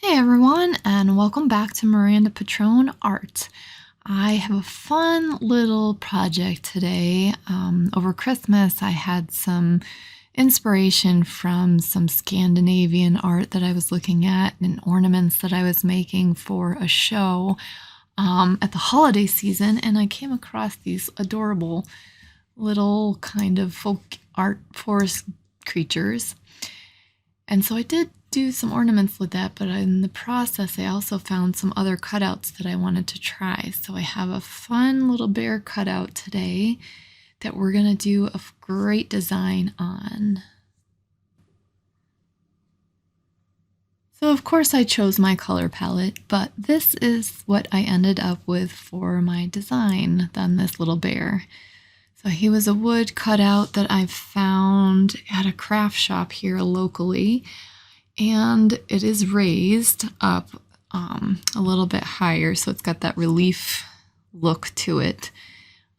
Hey everyone, and welcome back to Miranda Pitrone Art. I have a fun little project today. Over Christmas, I had some inspiration from some Scandinavian art that I was looking at and ornaments that I was making for a show at the holiday season, and I came across these adorable little kind of folk art forest creatures. And so I did do some ornaments with that, but in the process, I also found some other cutouts that I wanted to try. So I have a fun little bear cutout today that we're going to do a great design on. So of course I chose my color palette, but this is what I ended up with for my design on this little bear. So he was a wood cutout that I found at a craft shop here locally, and it is raised up a little bit higher, so it's got that relief look to it.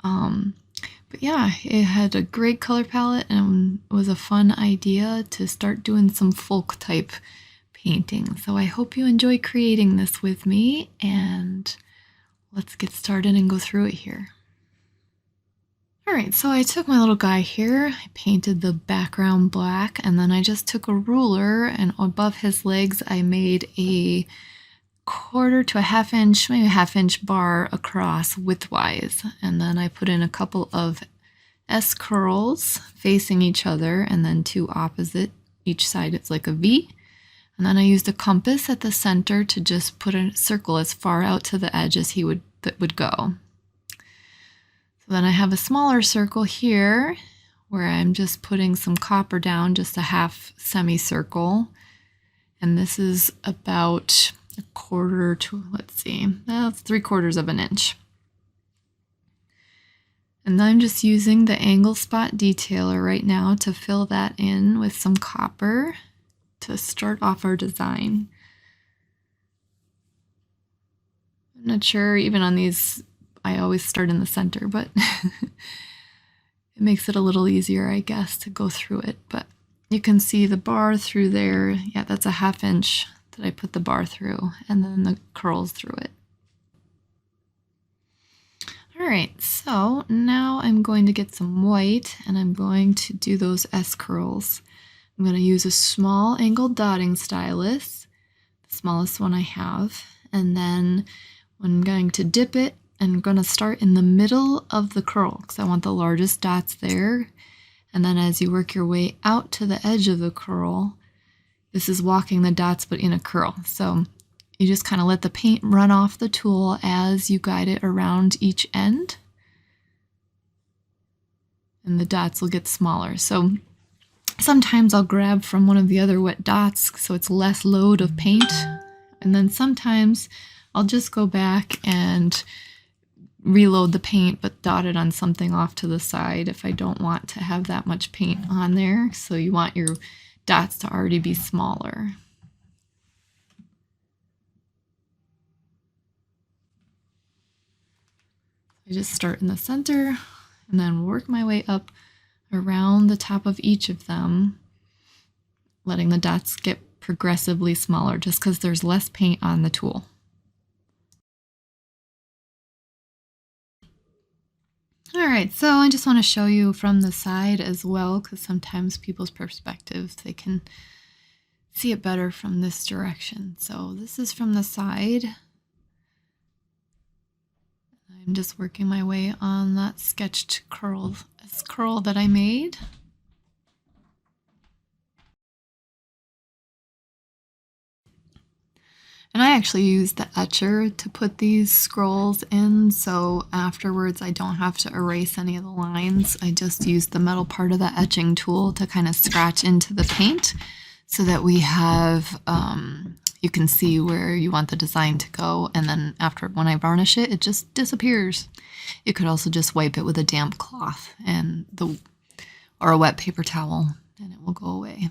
But yeah, it had a great color palette and it was a fun idea to start doing some folk type painting. So I hope you enjoy creating this with me, and let's get started and go through it here. Alright, so I took my little guy here, I painted the background black, and then I just took a ruler and above his legs I made a 1/4 to a 1/2 inch, maybe a 1/2 inch bar across widthwise. And then I put in a couple of S curls facing each other and then two opposite each side. It's like a V. And then I used a compass at the center to just put a circle as far out to the edge as he would go. So then I have a smaller circle here where I'm just putting some copper down, just a half semicircle. And this is about a 1/4 to, let's see, that's 3/4 of an inch. And I'm just using the angle spot detailer right now to fill that in with some copper to start off our design. I'm not sure, even on these, I always start in the center, but it makes it a little easier, I guess, to go through it. But you can see the bar through there. Yeah, that's a 1/2 inch that I put the bar through, and then the curls through it. All right, so now I'm going to get some white, and I'm going to do those S curls. I'm going to use a small angled dotting stylus, the smallest one I have, and then I'm going to dip it. I'm going to start in the middle of the curl because I want the largest dots there. And then as you work your way out to the edge of the curl, this is walking the dots but in a curl. So you just kind of let the paint run off the tool as you guide it around each end. And the dots will get smaller. So sometimes I'll grab from one of the other wet dots so it's less load of paint. And then sometimes I'll just go back and reload the paint but dot it on something off to the side if I don't want to have that much paint on there. So you want your dots to already be smaller. I just start in the center and then work my way up around the top of each of them, letting the dots get progressively smaller just because there's less paint on the tool. All right, so I just want to show you from the side as well, because sometimes people's perspectives, they can see it better from this direction. So this is from the side. I'm just working my way on that sketched curl that I made. And I actually used the etcher to put these scrolls in, so afterwards I don't have to erase any of the lines. I just used the metal part of the etching tool to kind of scratch into the paint so that we have, you can see where you want the design to go, and then when I varnish it, it just disappears. You could also just wipe it with a damp cloth or a wet paper towel, and it will go away.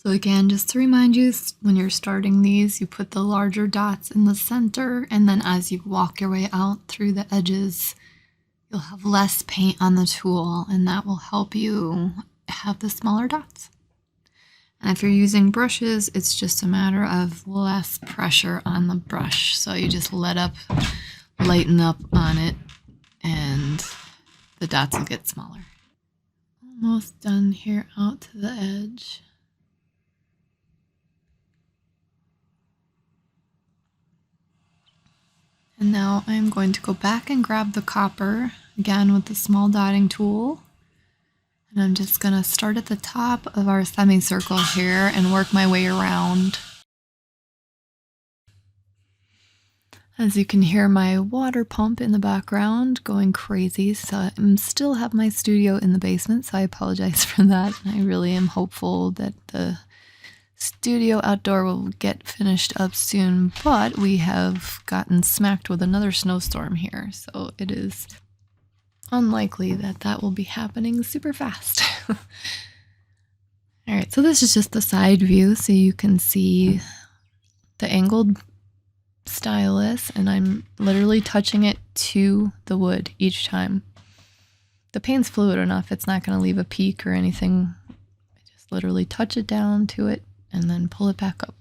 So again, just to remind you, when you're starting these, you put the larger dots in the center, and then as you walk your way out through the edges, you'll have less paint on the tool, and that will help you have the smaller dots. And if you're using brushes, it's just a matter of less pressure on the brush. So you just lighten up on it, and the dots will get smaller. Almost done here out to the edge. And now I'm going to go back and grab the copper again with the small dotting tool. And I'm just going to start at the top of our semicircle here and work my way around. As you can hear my water pump in the background going crazy, so I still have my studio in the basement, so I apologize for that. I really am hopeful that the studio outdoor will get finished up soon, but we have gotten smacked with another snowstorm here, so it is unlikely that that will be happening super fast. All right, so this is just the side view, so you can see the angled stylus, and I'm literally touching it to the wood each time. The paint's fluid enough, it's not going to leave a peak or anything. I just literally touch it down to it and then pull it back up.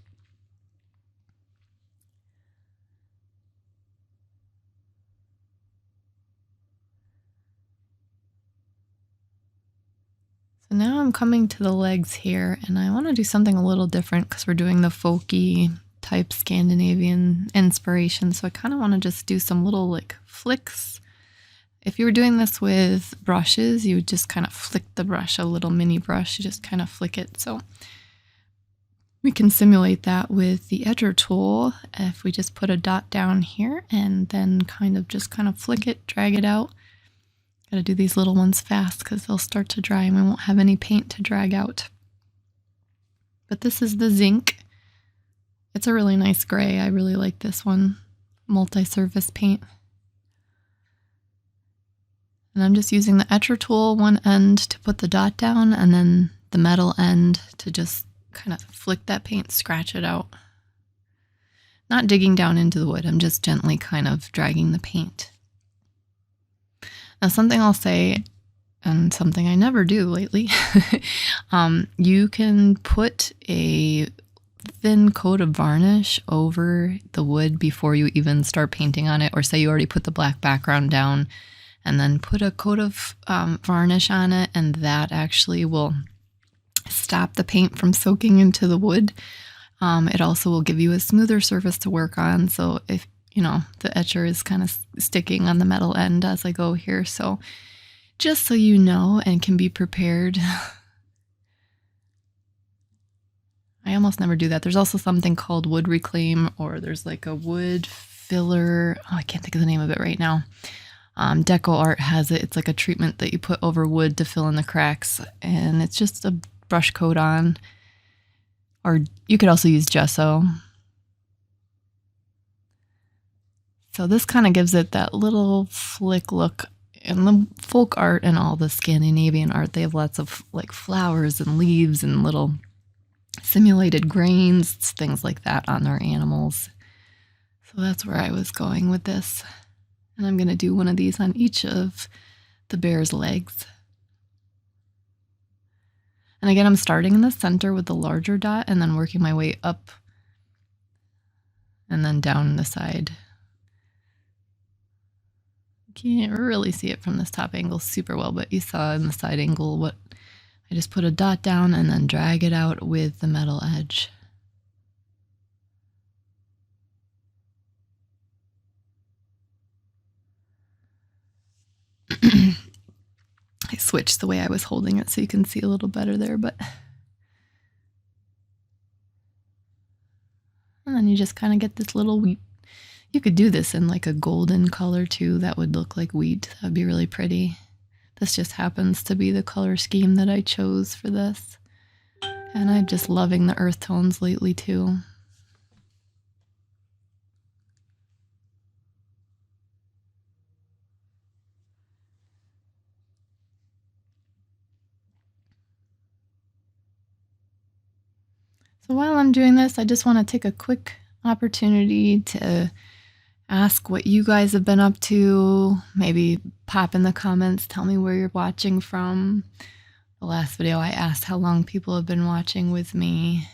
So now I'm coming to the legs here, and I want to do something a little different because we're doing the folky type Scandinavian inspiration. So I kind of want to just do some little like flicks. If you were doing this with brushes, you would just kind of flick the brush, a little mini brush, you just kind of flick it. So we can simulate that with the edger tool. If we just put a dot down here and then kind of flick it, drag it out. Gotta do these little ones fast because they'll start to dry and we won't have any paint to drag out. But this is the zinc. It's a really nice gray. I really like this one. Multi-surface paint. And I'm just using the etcher tool, one end to put the dot down, and then the metal end to just kind of flick that paint, scratch it out. Not digging down into the wood, I'm just gently kind of dragging the paint. Now something I'll say, and something I never do lately, you can put a thin coat of varnish over the wood before you even start painting on it, or say you already put the black background down and then put a coat of varnish on it, and that actually will stop the paint from soaking into the wood. It also will give you a smoother surface to work on, so if the etcher is kind of sticking on the metal end as I go here. So just so you know and can be prepared. I almost never do that. There's also something called wood reclaim, or there's like a wood filler. Oh, I can't think of the name of it right now. Deco Art has it. It's like a treatment that you put over wood to fill in the cracks, and it's just a brush coat on. Or you could also use gesso. So this kind of gives it that little flick look. And the folk art and all the Scandinavian art, they have lots of like flowers and leaves and little simulated grains, things like that on their animals. So that's where I was going with this. And I'm going to do one of these on each of the bear's legs. And again, I'm starting in the center with the larger dot and then working my way up and then down the side. Can't really see it from this top angle super well, but you saw in the side angle what I just put a dot down and then drag it out with the metal edge. I switched the way I was holding it so you can see a little better there, but and then you just kind of get this little wheat. You could do this in like a golden color too. That would look like wheat. That would be really pretty. This just happens to be the color scheme that I chose for this. And I'm just loving the earth tones lately too. So while I'm doing this, I just want to take a quick opportunity to ask what you guys have been up to. Maybe pop in the comments, tell me where you're watching from. The last video I asked how long people have been watching with me,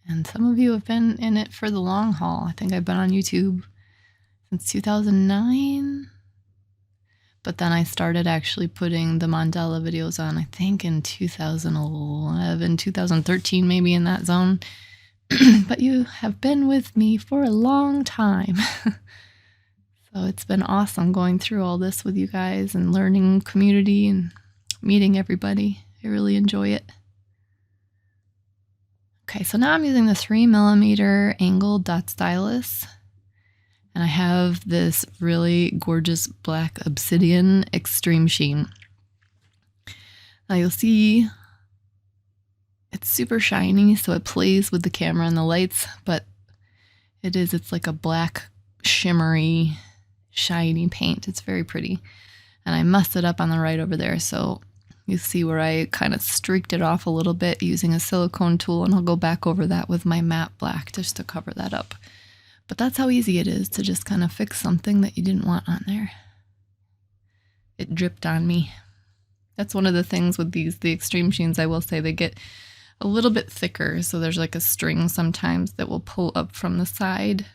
and some of you have been in it for the long haul. I think I've been on YouTube since 2009, but then I started actually putting the mandala videos on, I think in 2011, 2013, maybe in that zone. But you have been with me for a long time. So it's been awesome going through all this with you guys and learning community and meeting everybody. I really enjoy it. Okay, so now I'm using the 3mm angled dot stylus. And I have this really gorgeous black obsidian extreme sheen. Now you'll see it's super shiny, so it plays with the camera and the lights, but it's like a black shimmery shiny paint. It's very pretty. And I messed it up on the right over there, so you see where I kind of streaked it off a little bit using a silicone tool, and I'll go back over that with my matte black just to cover that up. But that's how easy it is to just kind of fix something that you didn't want on there. It dripped on me. That's one of the things with the extreme sheens, I will say, they get a little bit thicker, so there's like a string sometimes that will pull up from the side.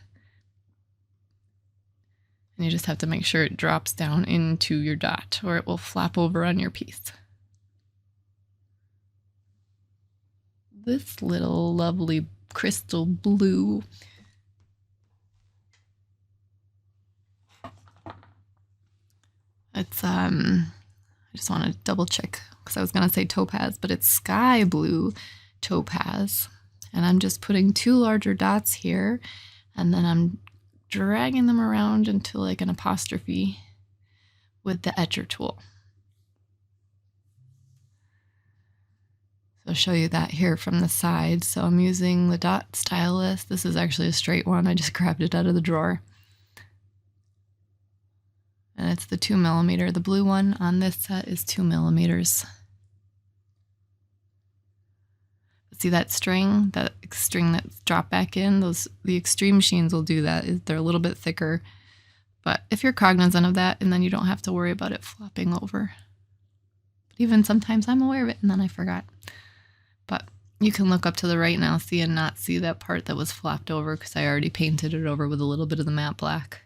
And you just have to make sure it drops down into your dot or it will flap over on your piece. This little lovely crystal blue. It's, I just want to double check because I was going to say topaz, but it's sky blue topaz. And I'm just putting 2 larger dots here, and then I'm dragging them around into like an apostrophe with the etcher tool. So I'll show you that here from the side. So I'm using the dot stylus. This is actually a straight one. I just grabbed it out of the drawer. And it's the 2mm. The blue one on this set is 2mm. See that string that's dropped back in? The extreme sheens will do that. They're a little bit thicker. But if you're cognizant of that, and then you don't have to worry about it flopping over. But even sometimes I'm aware of it and then I forgot. But you can look up to the right now, see and not see that part that was flopped over because I already painted it over with a little bit of the matte black.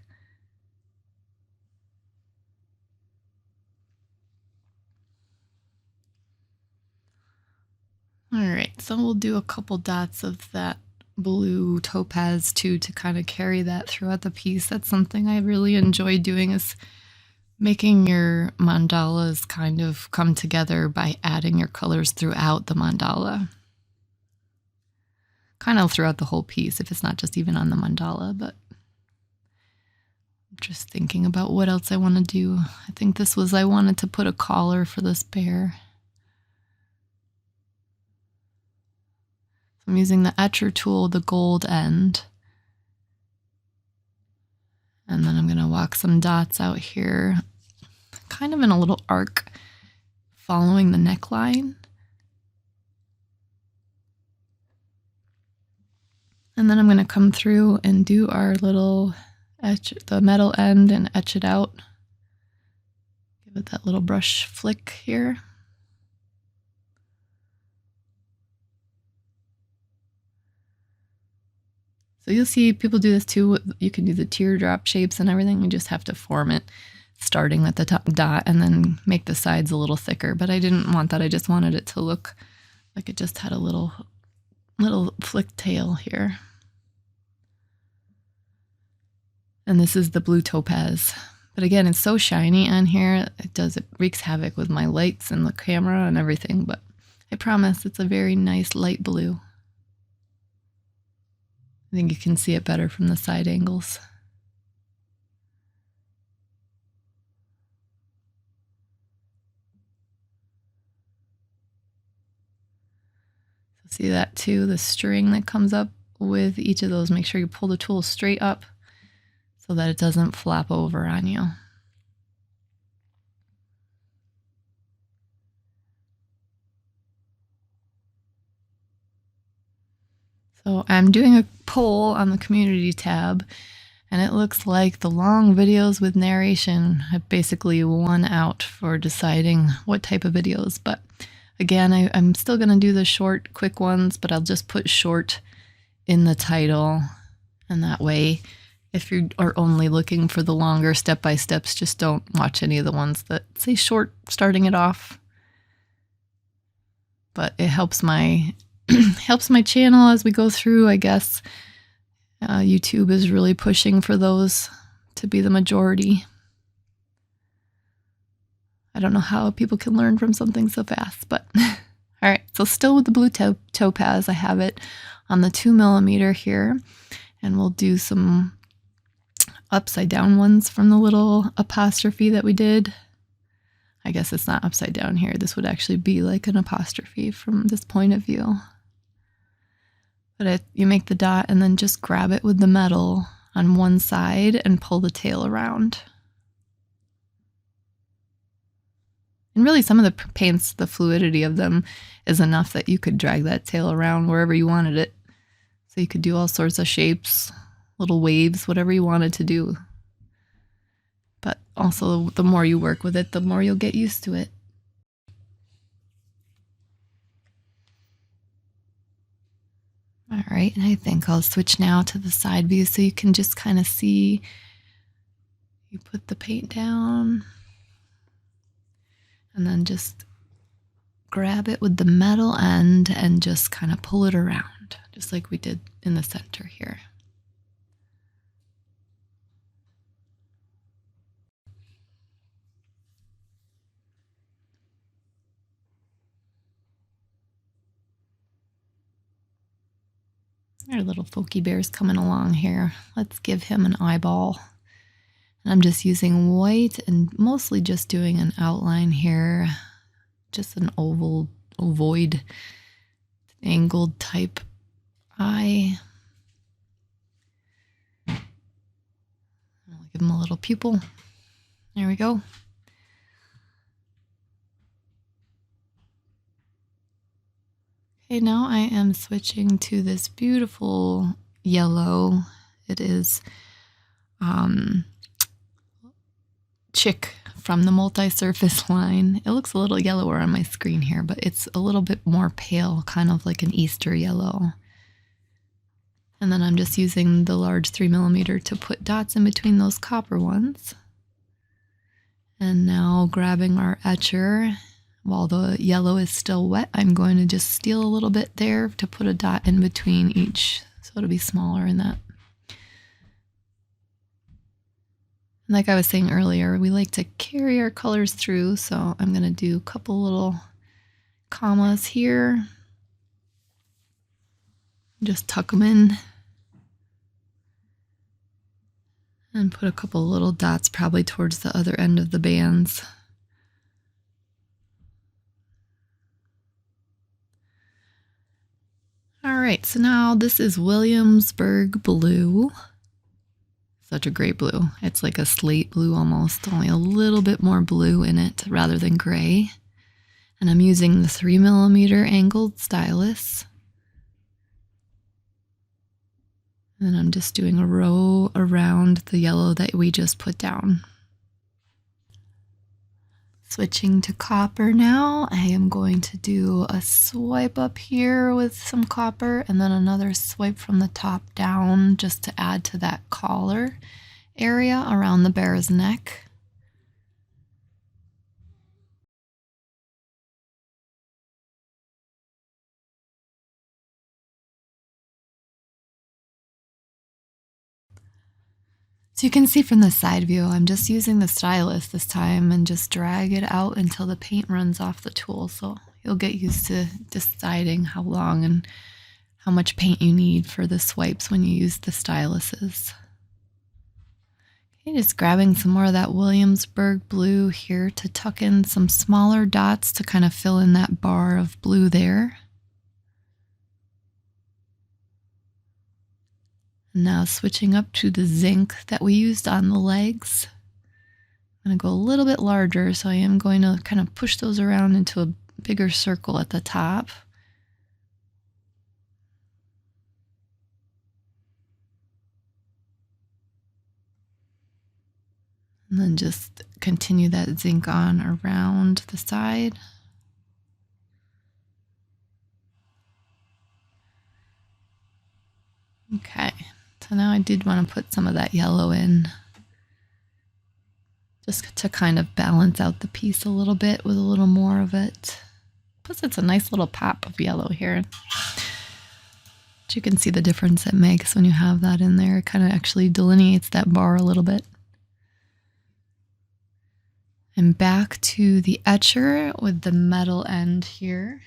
Alright, so we'll do a couple dots of that blue topaz too to kind of carry that throughout the piece. That's something I really enjoy doing, is making your mandalas kind of come together by adding your colors throughout the mandala. Kind of throughout the whole piece if it's not just even on the mandala, but I'm just thinking about what else I want to do. I think I wanted to put a collar for this bear. I'm using the etcher tool, the gold end. And then I'm going to walk some dots out here, kind of in a little arc, following the neckline. And then I'm going to come through and do our little etch, the metal end, and etch it out. Give it that little brush flick here. So you'll see people do this too. You can do the teardrop shapes and everything. You just have to form it starting at the top dot and then make the sides a little thicker. But I didn't want that. I just wanted it to look like it just had a little flick tail here. And this is the blue topaz. But again, it's so shiny on here. It wreaks havoc with my lights and the camera and everything. But I promise it's a very nice light blue. I think you can see it better from the side angles. So see that too, the string that comes up with each of those. Make sure you pull the tool straight up so that it doesn't flap over on you. So I'm doing a poll on the community tab, and it looks like the long videos with narration have basically won out for deciding what type of videos, but Again, I'm still going to do the short, quick ones, but I'll just put short in the title. And that way, if you are only looking for the longer step-by-steps, just don't watch any of the ones that say short starting it off. But it helps my helps my channel as we go through, I guess. YouTube is really pushing for those to be the majority. I don't know how people can learn from something so fast, but all right. So still with the blue topaz, I have it on the 2mm here, and we'll do some upside down ones from the little apostrophe that we did. I guess it's not upside down here. This would actually be like an apostrophe from this point of view. But you make the dot and then just grab it with the metal on one side and pull the tail around. And really some of the paints, the fluidity of them is enough that you could drag that tail around wherever you wanted it. So you could do all sorts of shapes, little waves, whatever you wanted to do. But also the more you work with it, the more you'll get used to it. All right, and I think I'll switch now to the side view so you can just kind of see. You put the paint down and then just grab it with the metal end and just kind of pull it around, just like we did in the center here. Our little Folky Bear's coming along here. Let's give him an eyeball. And I'm just using white and mostly just doing an outline here. Just an ovoid, angled type eye. I'll give him a little pupil. There we go. Okay, now I am switching to this beautiful yellow. It is Chick from the multi-surface line. It looks a little yellower on my screen here, but it's a little bit more pale, kind of like an Easter yellow. And then I'm just using the large 3mm to put dots in between those copper ones. And now grabbing our etcher, while the yellow is still wet, I'm going to just steal a little bit there to put a dot in between each, so it'll be smaller in that. And like I was saying earlier, we like to carry our colors through, so I'm going to do a couple little commas here. Just tuck them in. And put a couple little dots probably towards the other end of the bands. All right, so now this is Williamsburg blue. Such a great blue. It's like a slate blue almost, only a little bit more blue in it rather than gray. And I'm using the 3mm angled stylus. And then I'm just doing a row around the yellow that we just put down. Switching to copper now, I am going to do a swipe up here with some copper and then another swipe from the top down just to add to that collar area around the bear's neck. So you can see from the side view, I'm just using the stylus this time and just drag it out until the paint runs off the tool. So you'll get used to deciding how long and how much paint you need for the swipes when you use the styluses. Okay, just grabbing some more of that Williamsburg blue here to tuck in some smaller dots to kind of fill in that bar of blue there. Now switching up to the zinc that we used on the legs. I'm going to go a little bit larger, so I am going to kind of push those around into a bigger circle at the top. And then just continue that zinc on around the side. Okay, so now I did want to put some of that yellow in, just to kind of balance out the piece a little bit with a little more of it. Plus it's a nice little pop of yellow here. But you can see the difference it makes when you have that in there. It kind of actually delineates that bar a little bit. And back to the etcher with the metal end here.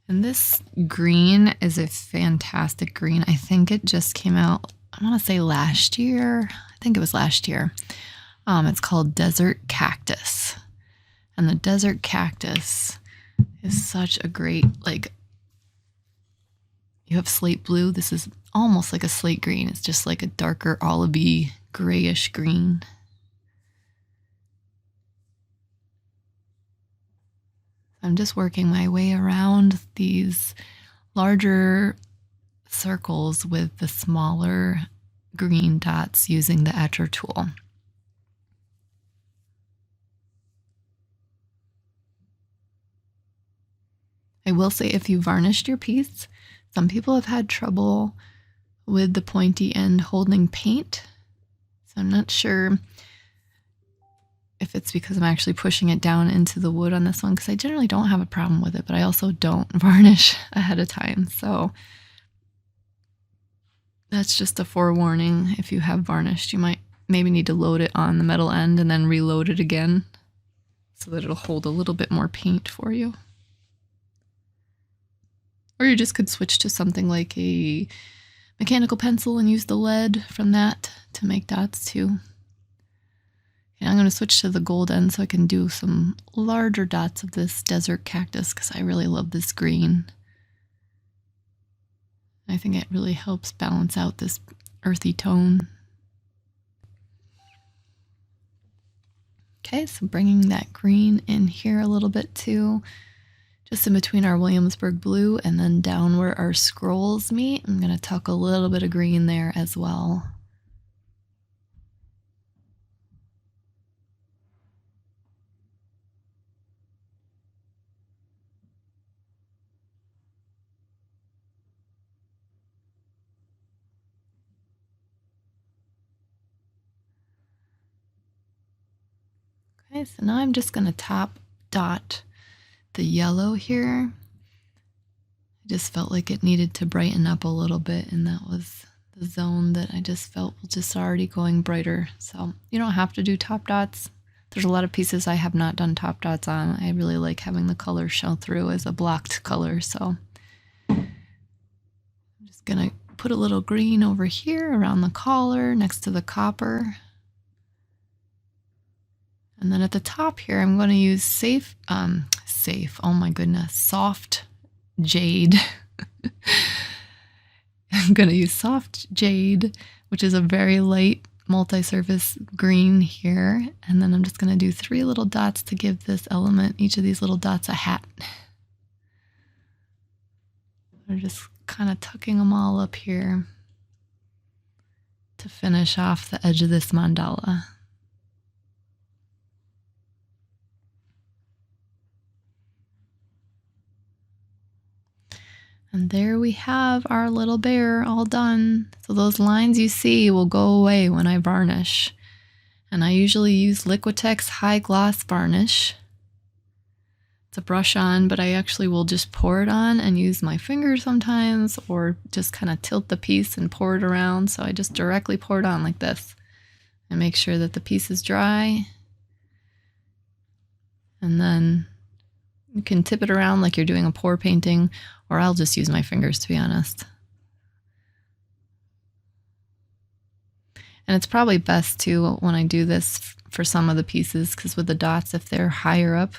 And this green is a fantastic green. I think it just came out, I want to say last year. I think it was last year. It's called Desert Cactus. And the Desert Cactus is such a great, like, you have slate blue. This is almost like a slate green. It's just like a darker olivey grayish green. I'm just working my way around these larger circles with the smaller green dots using the etcher tool. I will say, if you varnished your piece, some people have had trouble with the pointy end holding paint. So I'm not sure if it's because I'm actually pushing it down into the wood on this one, because I generally don't have a problem with it, but I also don't varnish ahead of time. So that's just a forewarning. If you have varnished, you might maybe need to load it on the metal end and then reload it again so that it'll hold a little bit more paint for you. Or you just could switch to something like a mechanical pencil and use the lead from that to make dots too. And I'm going to switch to the gold end so I can do some larger dots of this desert cactus, because I really love this green. I think it really helps balance out this earthy tone. Okay, so bringing that green in here a little bit too, just in between our Williamsburg blue and then down where our scrolls meet. I'm going to tuck a little bit of green there as well. Okay, so now I'm just going to top dot the yellow here. I just felt like it needed to brighten up a little bit, and that was the zone that I just felt was just already going brighter. So you don't have to do top dots. There's a lot of pieces I have not done top dots on. I really like having the color show through as a blocked color. So I'm just going to put a little green over here around the collar next to the copper. And then at the top here, I'm going to use oh my goodness, soft jade. I'm going to use soft jade, which is a very light multi-surface green here. And then I'm just going to do 3 little dots to give this element, each of these little dots, a hat. We're just kind of tucking them all up here to finish off the edge of this mandala. And there we have our little bear all done. So those lines you see will go away when I varnish. And I usually use Liquitex High Gloss Varnish. It's a brush on, but I actually will just pour it on and use my finger sometimes, or just kind of tilt the piece and pour it around. So I just directly pour it on like this and make sure that the piece is dry. And then you can tip it around like you're doing a pour painting, or I'll just use my fingers, to be honest. And it's probably best too when I do this for some of the pieces, because with the dots, if they're higher up,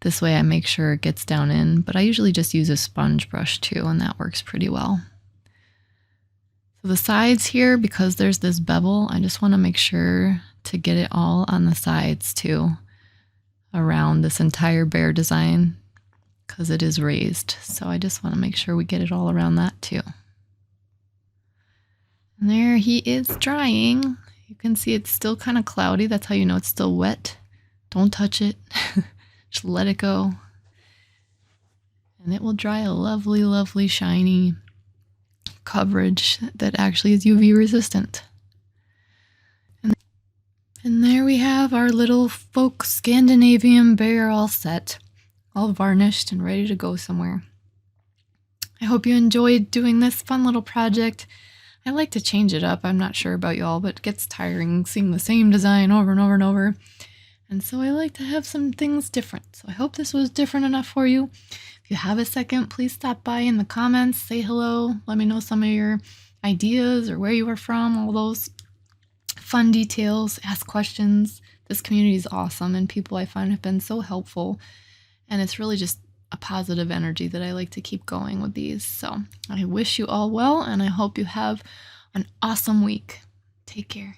this way I make sure it gets down in. But I usually just use a sponge brush too, and that works pretty well. So the sides here, because there's this bevel, I just want to make sure to get it all on the sides too, around this entire bear design, because it is raised. So I just want to make sure we get it all around that too. And there he is drying. You can see it's still kind of cloudy. That's how you know it's still wet. Don't touch it. Just let it go. And it will dry a lovely, lovely, shiny coverage that actually is UV resistant. And there we have our little folk Scandinavian bear all set, all varnished and ready to go somewhere. I hope you enjoyed doing this fun little project. I like to change it up. I'm not sure about y'all, but it gets tiring seeing the same design over and over and over. And so I like to have some things different. So I hope this was different enough for you. If you have a second, please stop by in the comments, say hello, let me know some of your ideas or where you are from, all those fun details, ask questions. This community is awesome, and people I find have been so helpful. And it's really just a positive energy that I like to keep going with these. So I wish you all well, and I hope you have an awesome week. Take care.